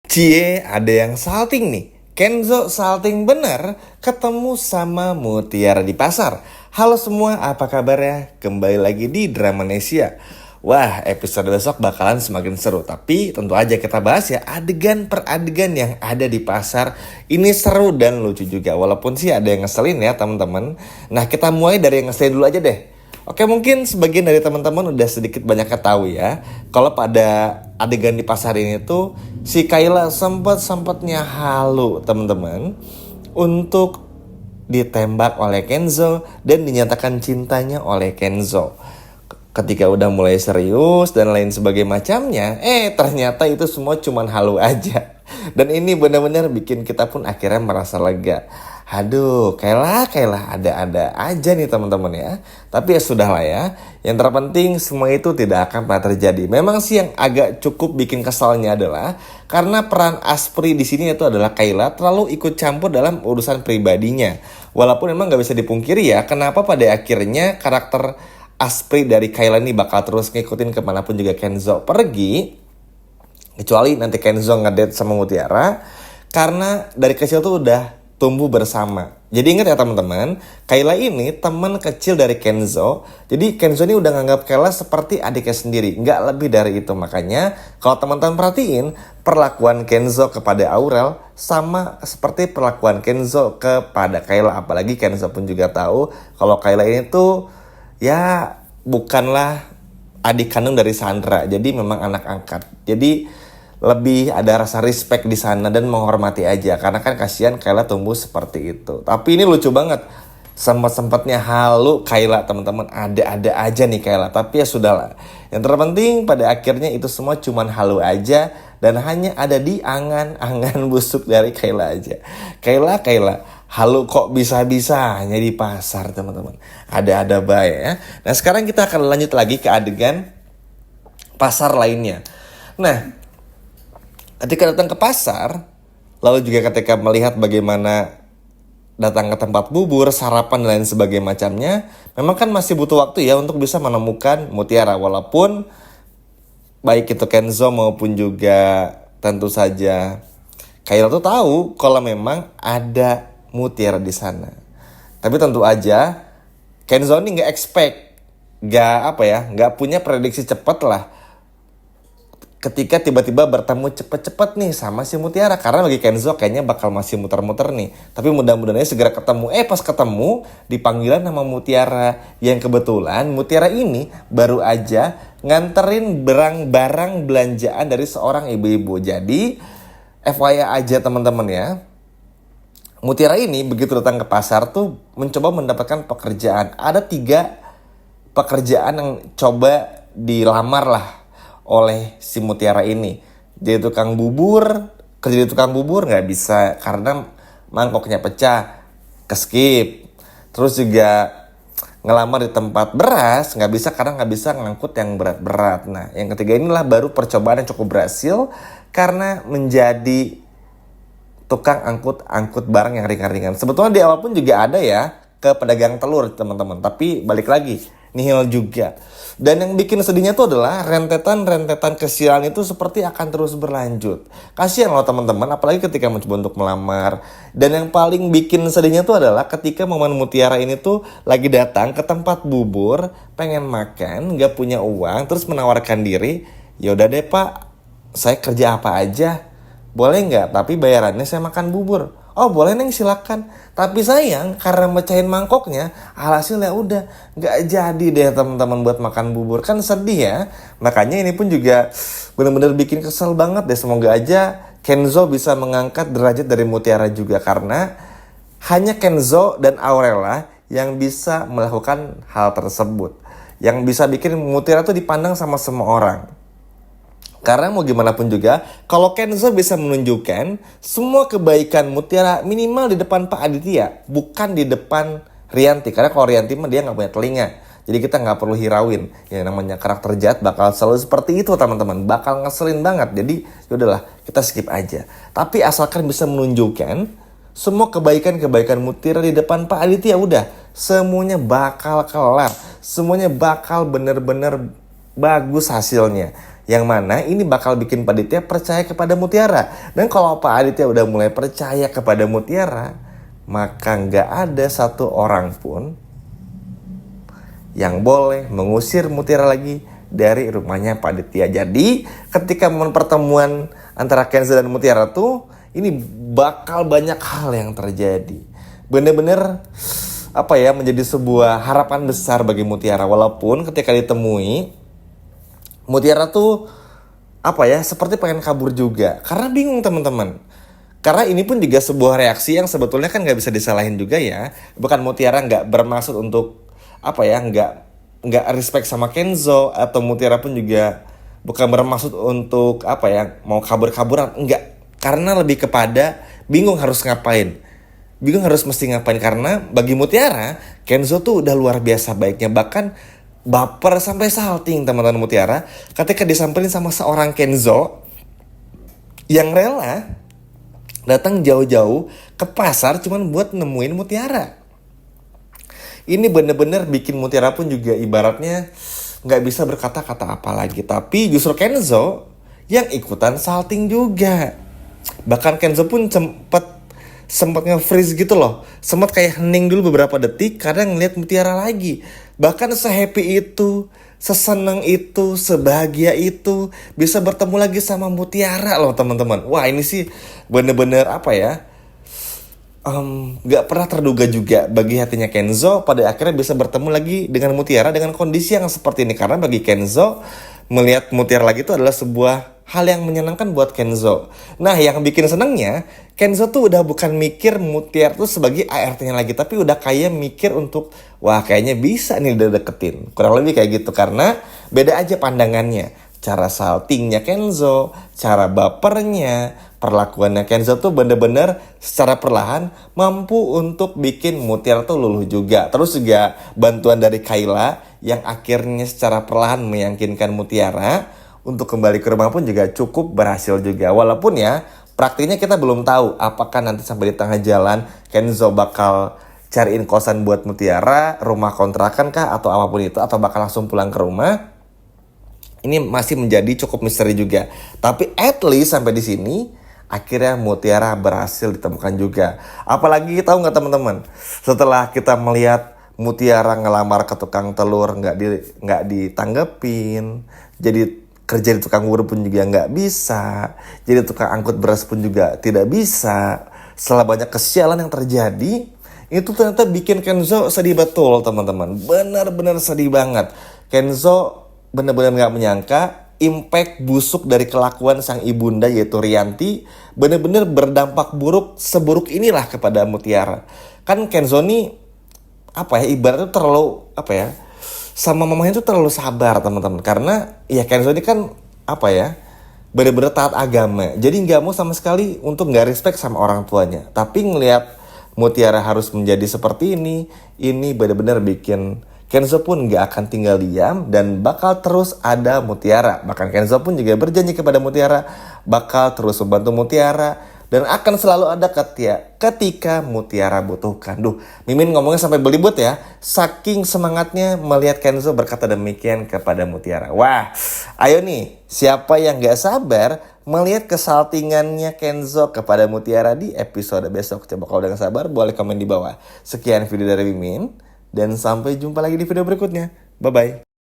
Cie, ada yang salting nih. Kenzo salting bener ketemu sama Mutiara di pasar. Halo semua, apa kabarnya? Kembali lagi di Dramanesia. Wah, episode besok bakalan semakin seru. Tapi tentu aja kita bahas ya adegan per adegan yang ada di pasar. Ini seru dan lucu juga. Walaupun sih ada yang ngeselin ya teman-teman. Nah, kita mulai dari yang ngeselin dulu aja deh. Oke, mungkin sebagian dari teman-teman udah sedikit banyak ketahui ya. Kalau pada adegan di pasar ini tuh si Kayla sempatnya halu teman-teman untuk ditembak oleh Kenzo dan dinyatakan cintanya oleh Kenzo. Ketika udah mulai serius dan lain sebagainya macamnya, ternyata itu semua cuman halu aja. Dan ini benar-benar bikin kita pun akhirnya merasa lega. Aduh, Kayla ada-ada aja nih teman-teman ya. Tapi ya sudahlah ya. Yang terpenting semua itu tidak akan pernah terjadi. Memang sih yang agak cukup bikin kesalnya adalah karena peran Asprey di sini itu adalah Kayla terlalu ikut campur dalam urusan pribadinya. Walaupun memang nggak bisa dipungkiri ya, kenapa pada akhirnya karakter Asprey dari Kayla ini bakal terus ngikutin kemanapun juga Kenzo pergi. Kecuali nanti Kenzo ngedate sama Mutiara. Karena dari kecil tuh udah tumbuh bersama. Jadi ingat ya teman-teman, Kayla ini teman kecil dari Kenzo. Jadi Kenzo ini udah nganggap Kayla seperti adiknya sendiri. Nggak lebih dari itu. Makanya kalau teman-teman perhatiin, perlakuan Kenzo kepada Aurel sama seperti perlakuan Kenzo kepada Kayla. Apalagi Kenzo pun juga tahu kalau Kayla ini tuh ya bukanlah adik kandung dari Sandra. Jadi memang anak angkat. Jadi lebih ada rasa respect di sana dan menghormati aja karena kan kasihan Kayla tumbuh seperti itu. Tapi ini lucu banget, sempat-sempatnya halu Kayla teman-teman, ada-ada aja nih Kayla. Tapi ya sudahlah, yang terpenting pada akhirnya itu semua cuman halu aja dan hanya ada di angan-angan busuk dari Kayla aja. Kayla halu kok bisa-bisanya di pasar teman-teman, ada-ada baik ya. Nah sekarang kita akan lanjut lagi ke adegan pasar lainnya. Nah, ketika datang ke pasar, lalu juga ketika melihat bagaimana datang ke tempat bubur, sarapan dan lain sebagainya macamnya, memang kan masih butuh waktu ya untuk bisa menemukan Mutiara. Walaupun baik itu Kenzo maupun juga tentu saja Kayla tuh tahu kalau memang ada Mutiara di sana. Tapi tentu aja Kenzo ini nggak punya prediksi cepat lah ketika tiba-tiba bertemu cepet-cepet nih sama si Mutiara. Karena bagi Kenzo kayaknya bakal masih muter-muter nih. Tapi mudah-mudahan segera ketemu. Pas ketemu dipanggilan nama Mutiara. Yang kebetulan Mutiara ini baru aja nganterin barang-barang belanjaan dari seorang ibu-ibu. Jadi FYI aja teman-teman ya, Mutiara ini begitu datang ke pasar tuh mencoba mendapatkan pekerjaan. Ada 3 pekerjaan yang coba dilamar lah oleh si Mutiara ini. Jadi kerja di tukang bubur nggak bisa karena mangkoknya pecah, keskip. Terus juga ngelamar di tempat beras nggak bisa karena nggak bisa ngangkut yang berat-berat. Nah, yang ketiga inilah baru percobaan yang cukup berhasil karena menjadi tukang angkut barang yang ringan-ringan. Sebetulnya di awal pun juga ada ya ke pedagang telur teman-teman. Tapi balik lagi, nihil juga. Dan yang bikin sedihnya tuh adalah rentetan kesialan itu seperti akan terus berlanjut. Kasihan loh teman-teman, apalagi ketika mencoba untuk melamar. Dan yang paling bikin sedihnya tuh adalah ketika momen Mutiara ini tuh lagi datang ke tempat bubur, pengen makan, gak punya uang, terus menawarkan diri, yaudah deh pak, saya kerja apa aja, boleh nggak? Tapi bayarannya saya makan bubur. Oh boleh neng silakan. Tapi sayang karena mecahin mangkoknya, alhasil ya udah nggak jadi deh teman-teman buat makan bubur. Kan sedih ya. Makanya ini pun juga benar-benar bikin kesel banget deh. Semoga aja Kenzo bisa mengangkat derajat dari Mutiara juga, karena hanya Kenzo dan Aurela yang bisa melakukan hal tersebut, yang bisa bikin Mutiara tuh dipandang sama semua orang. Karena mau gimana pun juga, kalau Kenzo bisa menunjukkan semua kebaikan Mutiara minimal di depan Pak Aditya, bukan di depan Rianti. Karena kalau Rianti mah dia nggak punya telinga, jadi kita nggak perlu hirauin. Yang namanya karakter jahat bakal selalu seperti itu teman-teman, bakal ngeselin banget. Jadi yaudahlah, kita skip aja. Tapi asalkan bisa menunjukkan semua kebaikan Mutiara di depan Pak Aditya, udah semuanya bakal kelar, semuanya bakal bener-bener bagus hasilnya. Yang mana ini bakal bikin Pak Aditya percaya kepada Mutiara. Dan kalau Pak Aditya udah mulai percaya kepada Mutiara, maka nggak ada satu orang pun yang boleh mengusir Mutiara lagi dari rumahnya Pak Aditya. Jadi ketika momen pertemuan antara Kenzo dan Mutiara tuh, ini bakal banyak hal yang terjadi. Bener-bener menjadi sebuah harapan besar bagi Mutiara. Walaupun ketika ditemui, Mutiara tuh seperti pengen kabur juga. Karena bingung teman-teman. Karena ini pun juga sebuah reaksi yang sebetulnya kan gak bisa disalahin juga ya. Bukan Mutiara gak bermaksud untuk nggak respect sama Kenzo, atau Mutiara pun juga bukan bermaksud untuk mau kabur-kaburan, enggak. Karena lebih kepada bingung harus ngapain. Bingung harus mesti ngapain, karena bagi Mutiara, Kenzo tuh udah luar biasa baiknya. Bahkan baper sampai salting teman-teman Mutiara ketika disamperin sama seorang Kenzo yang rela datang jauh-jauh ke pasar cuman buat nemuin Mutiara. Ini bener-bener bikin Mutiara pun juga ibaratnya gak bisa berkata-kata apa lagi. Tapi justru Kenzo yang ikutan salting juga. Bahkan Kenzo pun sempat nge-freeze gitu loh. Sempat kayak hening dulu beberapa detik karena ngeliat Mutiara lagi. Bahkan se-happy itu, seseneng itu, sebahagia itu bisa bertemu lagi sama Mutiara loh teman-teman. Wah, ini sih bener-bener gak pernah terduga juga bagi hatinya Kenzo pada akhirnya bisa bertemu lagi dengan Mutiara dengan kondisi yang seperti ini. Karena bagi Kenzo, melihat Mutiara lagi itu adalah sebuah hal yang menyenangkan buat Kenzo. Nah, yang bikin senengnya, Kenzo tuh udah bukan mikir Mutiara tuh sebagai ART-nya lagi, tapi udah kayak mikir untuk, wah kayaknya bisa nih udah deketin. Kurang lebih kayak gitu, karena beda aja pandangannya. Cara saltingnya Kenzo, cara bapernya, perlakuannya Kenzo tuh bener-bener secara perlahan mampu untuk bikin Mutiara tuh luluh juga. Terus juga bantuan dari Kayla yang akhirnya secara perlahan meyakinkan Mutiara untuk kembali ke rumah pun juga cukup berhasil juga. Walaupun ya praktiknya kita belum tahu apakah nanti sampai di tengah jalan Kenzo bakal cariin kosan buat Mutiara, rumah kontrakan kah atau apapun itu, atau bakal langsung pulang ke rumah. Ini masih menjadi cukup misteri juga. Tapi at least sampai di sini akhirnya Mutiara berhasil ditemukan juga. Apalagi tahu nggak teman-teman? Setelah kita melihat Mutiara ngelamar ke tukang telur nggak ditanggepin, jadi kerja di tukang urut pun juga nggak bisa, jadi tukang angkut beras pun juga tidak bisa. Setelah banyak kesialan yang terjadi, itu ternyata bikin Kenzo sedih betul teman-teman. Benar-benar sedih banget. Kenzo benar-benar nggak menyangka impact busuk dari kelakuan sang ibunda yaitu Rianti benar-benar berdampak buruk seburuk inilah kepada Mutiara. Kan Kenzo nih ibaratnya terlalu sama mamanya itu terlalu sabar teman-teman. Karena ya Kenzo ini kan benar-benar taat agama. Jadi nggak mau sama sekali untuk nggak respect sama orang tuanya. Tapi ngelihat Mutiara harus menjadi seperti ini benar-benar bikin Kenzo pun gak akan tinggal diam dan bakal terus ada Mutiara. Bahkan Kenzo pun juga berjanji kepada Mutiara bakal terus membantu Mutiara dan akan selalu ada ketika Mutiara butuhkan. Mimin ngomongnya sampai belibet ya. Saking semangatnya melihat Kenzo berkata demikian kepada Mutiara. Wah, ayo nih, siapa yang gak sabar melihat kesaltingannya Kenzo kepada Mutiara di episode besok. Coba kalau udah gak sabar boleh komen di bawah. Sekian video dari Mimin. Dan sampai jumpa lagi di video berikutnya. Bye-bye.